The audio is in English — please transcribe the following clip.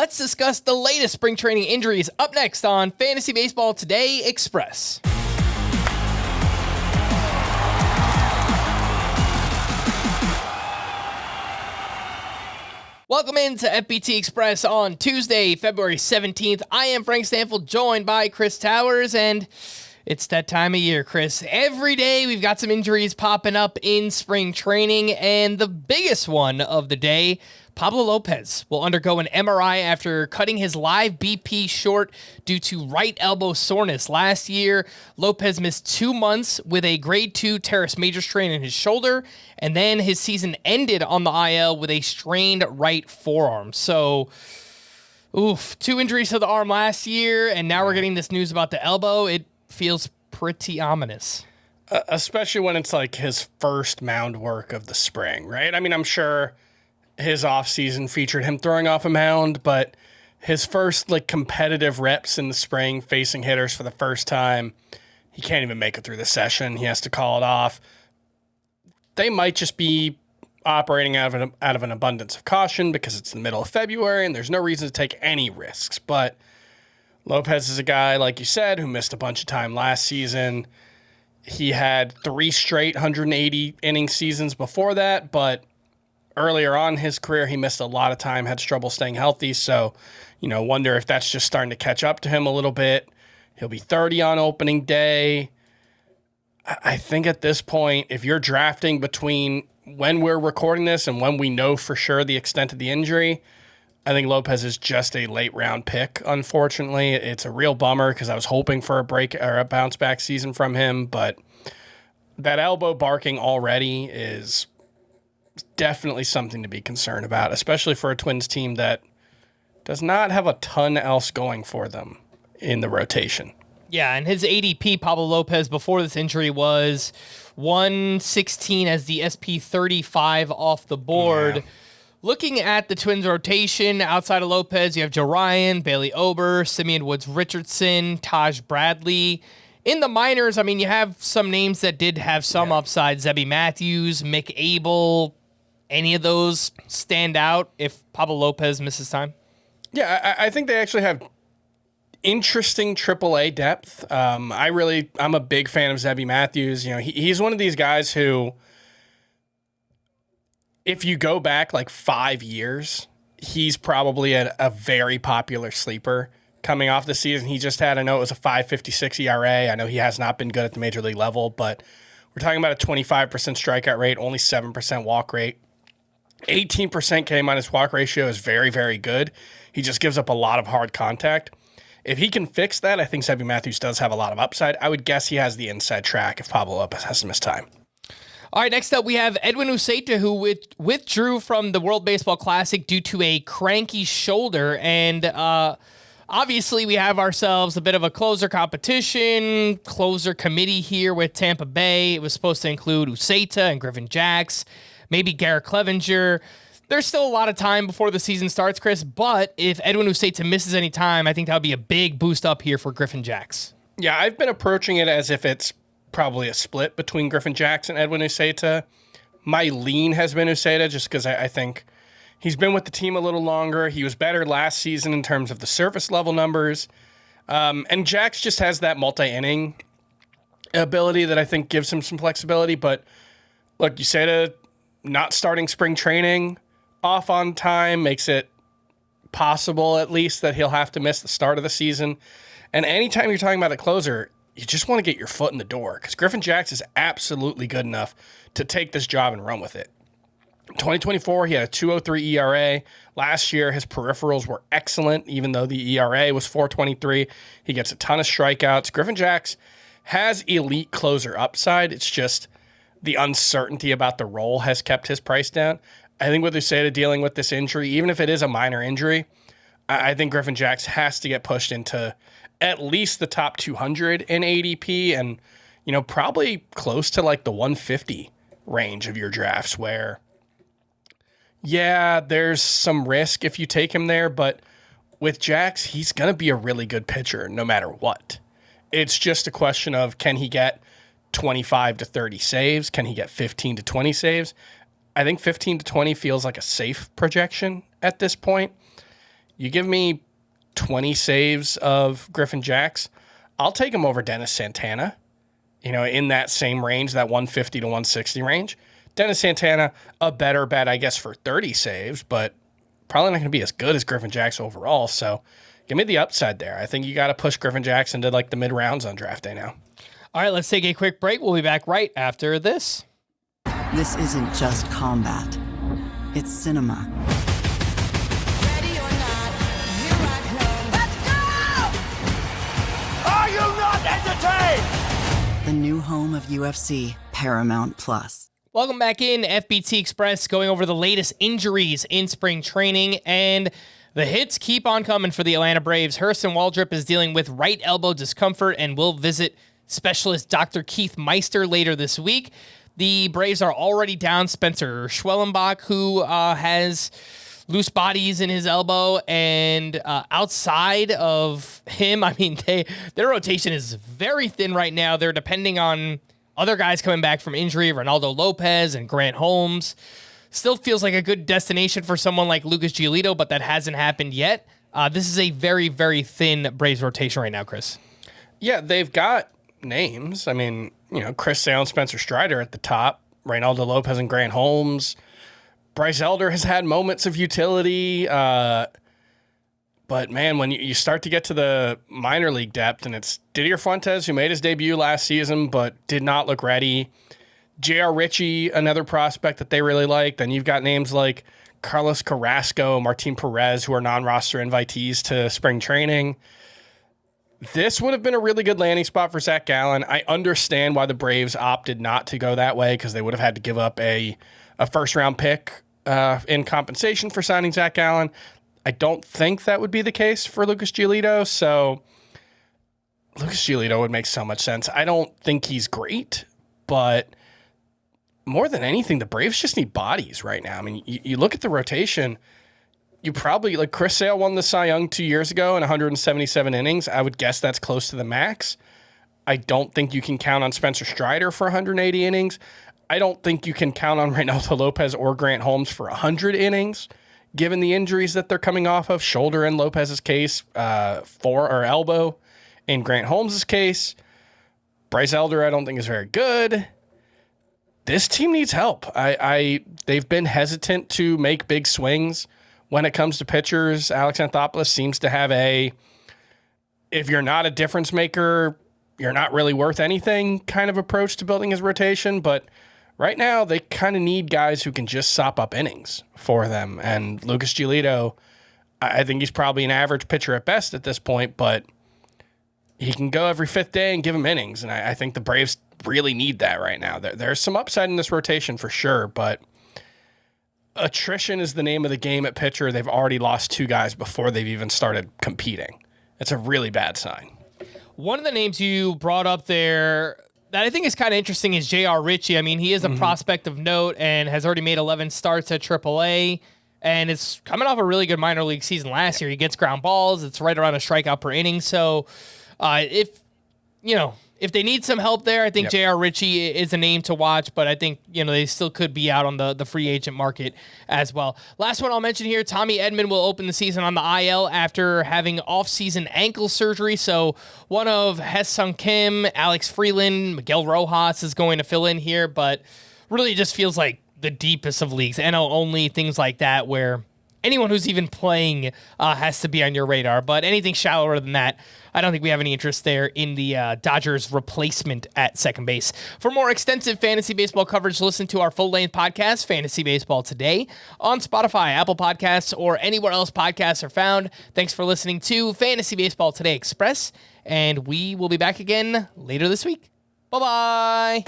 let's discuss the latest spring training injuries up next on Fantasy Baseball Today Express. Welcome into FBT Express on Tuesday, February 17th. I am Frank Stampfl, joined by Chris Towers, and it's that time of year, Chris. Every day we've got some injuries popping up in spring training, and the biggest one of the day, Pablo Lopez will undergo an MRI after cutting his live BP short due to right elbow soreness. Last year, Lopez missed 2 months with a grade 2 teres major strain in his shoulder, and then his season ended on the IL with a strained right forearm. So, 2 injuries to the arm last year, and now we're getting this news about the elbow. It feels pretty ominous. Especially when it's like his first mound work of the spring, right? I mean, I'm sure his offseason featured him throwing off a mound, but his first competitive reps in the spring facing hitters for the first time, he can't even make it through the session. He has to call it off. They might just be operating out of an abundance of caution because it's the middle of February and there's no reason to take any risks. But Lopez is a guy, like you said, who missed a bunch of time last season. He had 3 straight 180 inning seasons before that, but earlier on in his career, he missed a lot of time, had trouble staying healthy. So, wonder if that's just starting to catch up to him a little bit. He'll be 30 on opening day. I think at this point, if you're drafting between when we're recording this and when we know for sure the extent of the injury, I think Lopez is just a late round pick. Unfortunately, it's a real bummer because I was hoping for a break or a bounce back season from him, but that elbow barking already is definitely something to be concerned about, especially for a Twins team that does not have a ton else going for them in the rotation. Yeah, and his ADP, Pablo Lopez, before this injury was 116 as the SP35 off the board. Yeah. Looking at the Twins rotation, outside of Lopez, you have Joe Ryan, Bailey Ober, Simeon Woods-Richardson, Taj Bradley. In the minors, I mean, you have some names that did have some upside. Zebby Matthews, Mick Abel. Any of those stand out if Pablo Lopez misses time? Yeah, I think they actually have interesting AAA depth. I'm a big fan of Zebby Matthews. He's one of these guys who, if you go back 5 years, he's probably a very popular sleeper coming off the season. He just had, I know it was a 5.56 ERA. I know he has not been good at the major league level, but we're talking about a 25% strikeout rate, only 7% walk rate. 18% K-minus walk ratio is very, very good. He just gives up a lot of hard contact. If he can fix that, I think Zebby Matthews does have a lot of upside. I would guess he has the inside track if Pablo Lopez has to miss time. All right, next up we have Edwin Uceta, who withdrew from the World Baseball Classic due to a cranky shoulder. And obviously we have ourselves a bit of a closer committee here with Tampa Bay. It was supposed to include Uceta and Griffin Jax, maybe Garrett Clevenger. There's still a lot of time before the season starts, Chris, but if Edwin Uceta misses any time, I think that would be a big boost up here for Griffin Jax. Yeah, I've been approaching it as if it's probably a split between Griffin Jax and Edwin Uceta. My lean has been Uceta just because I think he's been with the team a little longer. He was better last season in terms of the surface level numbers. And Jax just has that multi-inning ability that I think gives him some flexibility. But look, Uceta not starting spring training off on time makes it possible, at least, that he'll have to miss the start of the season. And anytime you're talking about a closer, you just want to get your foot in the door because Griffin Jax is absolutely good enough to take this job and run with it. In 2024, he had a 2.03 ERA. Last year, his peripherals were excellent, even though the ERA was 4.23. He gets a ton of strikeouts. Griffin Jax has elite closer upside. It's just the uncertainty about the role has kept his price down. I think with Uceta dealing with this injury, even if it is a minor injury, I think Griffin Jax has to get pushed into at least the top 200 in ADP and, probably close to the 150 range of your drafts where, yeah, there's some risk if you take him there, but with Jax, he's going to be a really good pitcher no matter what. It's just a question of, can he get 25 to 30 saves? Can he get 15 to 20 saves? I think 15 to 20 feels like a safe projection at this point. You give me 20 saves of Griffin Jax, I'll take him over Dennis Santana, in that same range, that 150 to 160 range. Dennis Santana, a better bet, I guess, for 30 saves, but probably not going to be as good as Griffin Jax overall. So give me the upside there. I think you got to push Griffin Jax into like the mid rounds on draft day now. All right, let's take a quick break. We'll be back right after this. This isn't just combat. It's cinema. Are you not entertained? The new home of UFC, Paramount Plus. Welcome back in, FBT Express, going over the latest injuries in spring training, and the hits keep on coming for the Atlanta Braves. Hurston Waldrep is dealing with right elbow discomfort and will visit specialist Dr. Keith Meister later this week. The Braves are already down Spencer Schwellenbach, who has loose bodies in his elbow, and outside of him, I mean, their rotation is very thin right now. They're depending on other guys coming back from injury, Ronaldo Lopez and Grant Holmes. Still feels like a good destination for someone like Lucas Giolito, but that hasn't happened yet. This is a very, very thin Braves rotation right now, Chris. Yeah, they've got names. I mean, Chris Sale and Spencer Strider at the top, Ronaldo Lopez and Grant Holmes. Bryce Elder has had moments of utility. But, man, when you start to get to the minor league depth, and it's Didier Fuentes, who made his debut last season but did not look ready. J.R. Ritchie, another prospect that they really like. Then you've got names like Carlos Carrasco, Martin Perez, who are non-roster invitees to spring training. This would have been a really good landing spot for Zach Gallen. I understand why the Braves opted not to go that way, because they would have had to give up a first-round pick in compensation for signing Zach Gallen. I don't think that would be the case for Lucas Giolito, so Lucas Giolito would make so much sense. I don't think he's great, but more than anything, the Braves just need bodies right now. I mean, you look at the rotation, you probably, like Chris Sale won the Cy Young 2 years ago in 177 innings. I would guess that's close to the max. I don't think you can count on Spencer Strider for 180 innings. I don't think you can count on Ronaldo Lopez or Grant Holmes for 100 innings, given the injuries that they're coming off of, shoulder in Lopez's case, elbow in Grant Holmes' case. Bryce Elder, I don't think is very good. This team needs help. They've been hesitant to make big swings when it comes to pitchers. Alex Anthopoulos seems to have if you're not a difference maker, you're not really worth anything kind of approach to building his rotation. But right now, they kind of need guys who can just sop up innings for them. And Lucas Giolito, I think he's probably an average pitcher at best at this point, but he can go every fifth day and give him innings. And I think the Braves really need that right now. There's some upside in this rotation for sure, but attrition is the name of the game at pitcher. They've already lost two guys before they've even started competing. It's a really bad sign. One of the names you brought up there that I think is kind of interesting is J.R. Ritchie. I mean, he is a prospect of note and has already made 11 starts at AAA, and it's coming off a really good minor league season last year. He gets ground balls. It's right around a strikeout per inning. So if they need some help there, I think J.R. Ritchie is a name to watch, but I think, they still could be out on the free agent market as well. Last one I'll mention here, Tommy Edman will open the season on the IL after having off-season ankle surgery. So one of Hesung Kim, Alex Freeland, Miguel Rojas is going to fill in here, but really just feels like the deepest of leagues, NL only, things like that, where anyone who's even playing has to be on your radar. But anything shallower than that, I don't think we have any interest there in the Dodgers replacement at second base. For more extensive fantasy baseball coverage, listen to our full-length podcast, Fantasy Baseball Today, on Spotify, Apple Podcasts, or anywhere else podcasts are found. Thanks for listening to Fantasy Baseball Today Express, and we will be back again later this week. Bye-bye.